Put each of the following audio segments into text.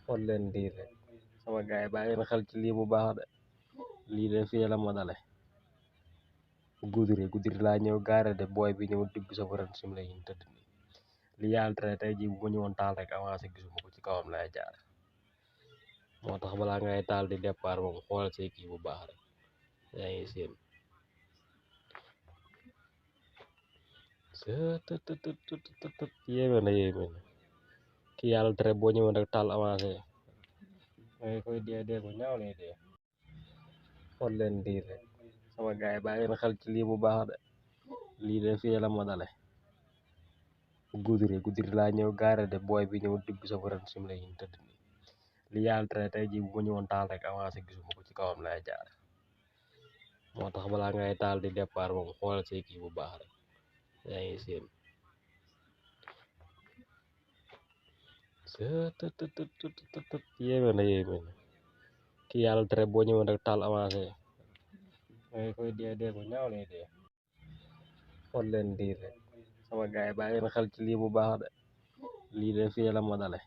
xool leen lii rek sama gaay yi bàyyi leen xel ci lii bu baax de lii de fii la ma dale guddi laa ñëw gaare de booy bi ñëw dugg sa faran sim la yi tëdd nii li yàlla tere tey jii bu ma ñëwoon taal rek avancé gisuma ko ci kawam lay jaar moo tax balaa ngay taal di départ moom xoolal say kii bu baax rek yaa ngi seen sëtëtëtëtëtët yéeme na ki yàlla tere boo ñëwoon rek taal avancé dangay koy dee ko ñaaw lay dee xool leen lii rek sama gaay yi bàyyi leen xel ci lii bu baax de lii de fii la ma dale guddi laa ñëw gaare de booy bi ñëw dugg sa faran sim la yi tëdd nii li yàlla tere tey jii bu ma ñëwoon taal rek avancé gisuma ko ci kawam lay jaar moo tax balaa ngay taal di départ moom xoolal say kii bu baax rek yaa ngi seen sëtëtëtëtëtët yéeme na ki yàlla tere boo ñëwoon rek taal avancé dangay koy dee ko ñaaw lay dee xool leen lii rek sama gaay yi bàyyi leen xel ci lii bu baax de lii de fii la ma dale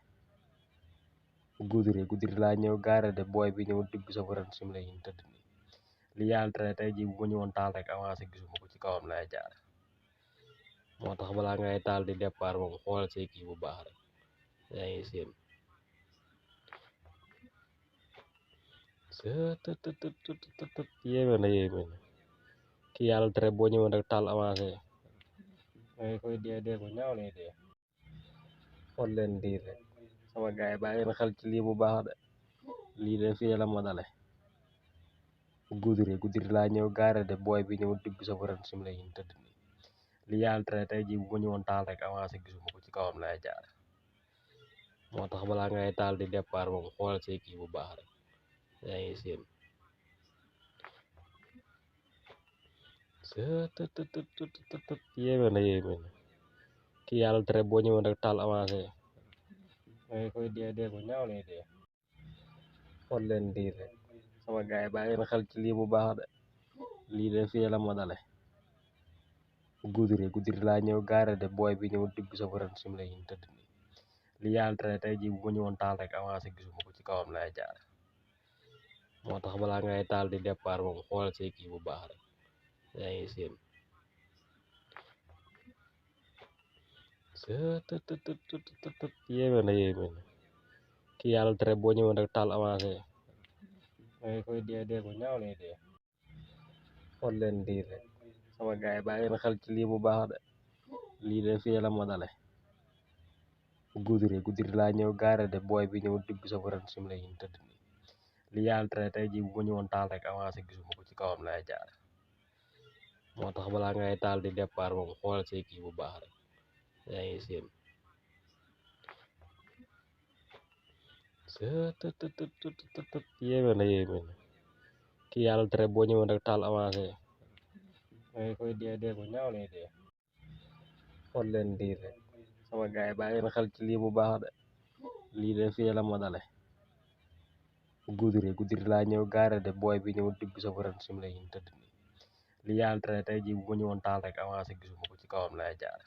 guddi laa ñëw gaare de booy bi ñëw dugg sa faran sim la yi tëdd nii li yàlla tere tey jii bu ma ñëwoon taal rek avancé gisuma ko ci kawam lay jaar moo tax balaa ngay taal di départ moom xoolal say kii bu baax rek yaa ngi seen sëtëtëtëtëtët yéeme na ki yàlla tere boo ñëwoon rek taal avancé dangay koy dee ko ñaaw lay dee xool leen lii rek sama gaay yi bàyyi leen xel ci lii bu baax de lii de fii la ma dale guddi laa ñëw gaare de booy bi ñëw dugg sa faran sim la yi tëdd nii li yàlla tere tey jii bu ma ñëwoon taal rek avancé gisuma ko ci kawam lay jaar moo tax balaa ngay taal di départ moom xoolal say kii bu baax rek yaa ngi seen sëtëtëtëtëtët yéeme na ki yàlla tere boo ñëwoon rek taal avancé dangay koy dee ko ñaaw lay dee xool leen lii rek sama gaay yi bàyyi leen xel ci lii bu baax de lii de fii la ma dale guddi laa ñëw gaare de booy bi ñëw dugg sa faran sim la yi tëdd nii li yàlla tere tey jii bu ma ñëwoon taal rek avancé gisuma ko ci kawam lay jaar moo tax balaa ngay taal di départ moom xoolal say kii bu baax rek yaa ngi seen sëtëtëtëtëtët yéeme na ki yàlla tere boo ñëwoon rek taal avancé dangay koy dee ko ñaaw lay dee xool leen lii rek sama gaay yi bàyyi leen xel ci lii bu baax de lii de fii la ma dale guddi laa ñëw gaare de booy bi ñëw dugg sa faran sim la yi tëdd nii li yàlla tere tey jii bu ma ñëwoon taal rek avancé gisuma ko ci kawam lay jaar moo tax balaa ngay taal di départ moom xoolal say kii bu baax rek yaa ngi seen sëtëtëtëtëtët yéeme na ki yàlla tere boo ñëwoon rek taal avancé dangay koy dee ko ñaaw lay dee xool leen lii rek sama gaay yi bàyyi leen xel ci lii bu baax de lii de fii la ma dale guddi laa ñëw gaare de booy bi ñëw dugg sa faran sim la yi tëdd nii li yàlla tere tey jii bu ma ñëwoon taal rek avancé gisuma ko ci kawam lay jaar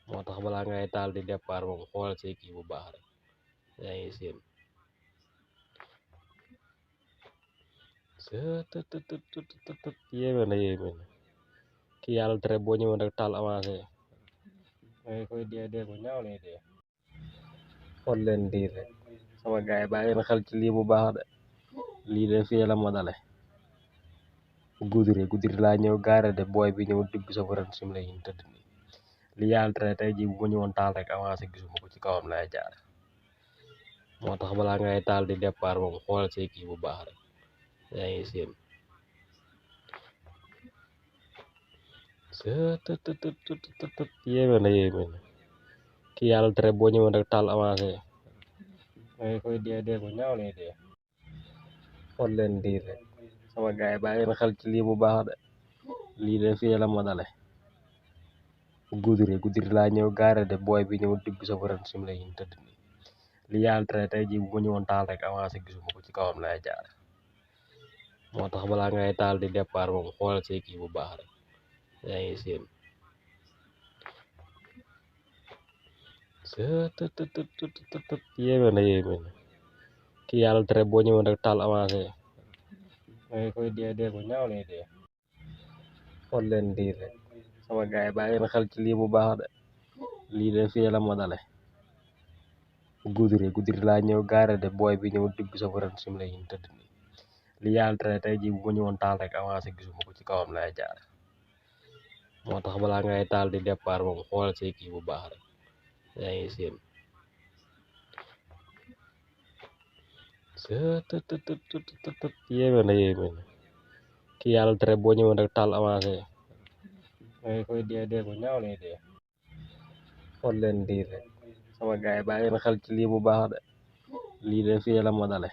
moo tax balaa ngay taal di départ moom xoolal say kii bu baax rek yaa ngi seen sëtëtëtëtëtët yéeme na ki yàlla tere boo ñëwoon rek taal avancé dangay koy dee ko ñaaw lay dee xool leen lii rek sama gaay yi bàyyi leen xel ci lii bu baax de lii de fii la ma dale guddi laa ñëw gaare de booy bi ñëw dugg sa faran sim la yi tëdd nii li yàlla tere tey jii bu ma ñëwoon taal rek avancé gisuma ko ci kawam lay jaar moo tax balaa ngay taal di départ moom xoolal say kii bu baax rek yaa ngi seen sëtëtëtëtëtët yéeme na ki yàlla tere boo ñëwoon rek taal avancé dangay koy dee ko ñaaw lay dee xool leen lii rek sama gaay yi bàyyi leen xel ci lii bu baax de lii de fii la ma dale guddi laa ñëw gaare de booy bi ñëw dugg sa faran sim la yi tëdd nii li yàlla tere tey jii bu ma ñëwoon taal rek avancé gisuma ko ci kawam lay jaar moo tax balaa ngay taal di départ moom xoolal say kii bu baax rek yaa ngi seen yéeme na kii yàlla tere boo ñëwoon rek taal avancé dangay koy dee bu ñaaw lay dee. xool leen lii rek sama gaay bàyyi na xel ci lii bu baax de lii de fii la ma dale guddi laa ñëw gaare de booy bi ñëw dugg sa faran sim la yin tëdd nii li yàlla tere tey jii bu ma ñëwoon taal rek avancé gisuma ko ci kawam lay jaar moo tax balaa ngay taal di départ moom xoolal say kii bu baax rek yaa ngi seen yéeme na kii yàlla tere boo ñëwoon rek taal avancé dangay koy dee bu ñaaw lay dee. xool leen lii rek sama gaay bàyyi na xel ci lii bu baax de lii de fii la ma dale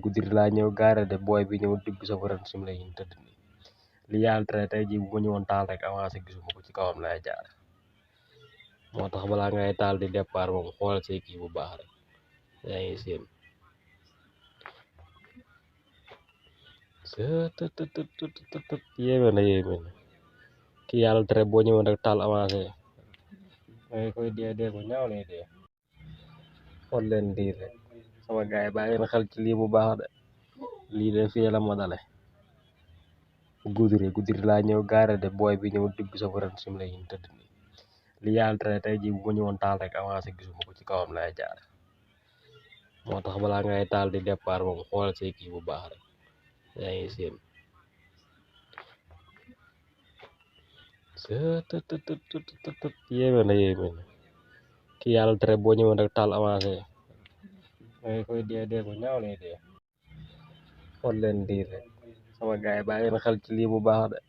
guddi laa ñëw gaare de booy bi ñëw dugg sa faran sim la yin tëdd nii li yàlla tere tey jii bu ma ñëwoon taal rek avancé gisuma ko ci kawam lay jaar moo tax balaa ngay taal di départ moom xoolal say kii bu baax rek yaa ngi seen yéeme na kii yàlla tere boo ñëwoon rek taal avancé dangay koy dee bu ñaaw lay dee. xool leen lii rek sama gaay bàyyi na xel ci lii bu baax de lii de fii la ma dale guddi laa ñëw gaare de booy bi ñëw dugg sa faran sim la yin tëdd nii li yàlla tere tey jii bu ma ñëwoon taal rek avancé gisuma ko ci kawam lay jaar moo tax balaa ngay taal di départ moom xoolal say kii bu baax rek yaa ngi seen yéeme na kii yàlla tere boo ñëwoon rek taal avancé dangay koy dee bu ñaaw lay dee. xool leen lii rek sama gaay bàyyi na xel ci lii bu baax de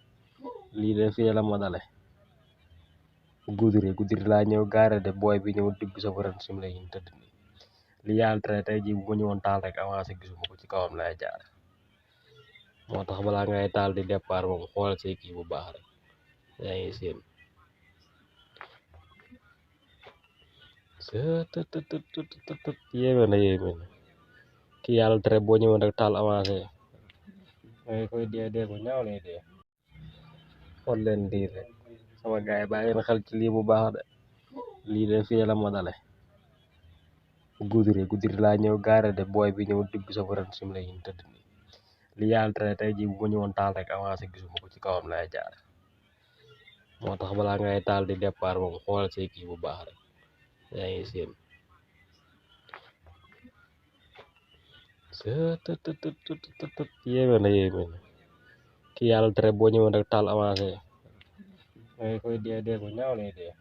lii de fii la ma dale guddi laa ñëw gaare de booy bi ñëw dugg sa faran sim la yin tëdd nii li yàlla tere tey jii bu ma ñëwoon taal rek avancé gisuma ko ci kawam lay jaar moo tax balaa ngay taal di départ moom xoolal say kii bu baax rek yaa ngi seen yéeme na kii yàlla tere boo ñëwoon rek taal avancé dangay koy dee bu ñaaw lay dee. xool leen lii rek sama gaay bàyyi na xel ci lii bu baax de lii de fii la ma dale guddi laa ñëw gaare de booy bi ñëw dugg sa faran sim la yin tëdd nii li yàlla tere tey jii bu ma ñëwoon taal rek avancé gisuma ko ci kawam lay jaar moo tax balaa ngay taal di départ moom xoolal say kii bu baax rek yaa ngi seen yéeme na kii yàlla tere boo ñëwoon rek taal avancé dangay koy dee bu ñaaw lay dee.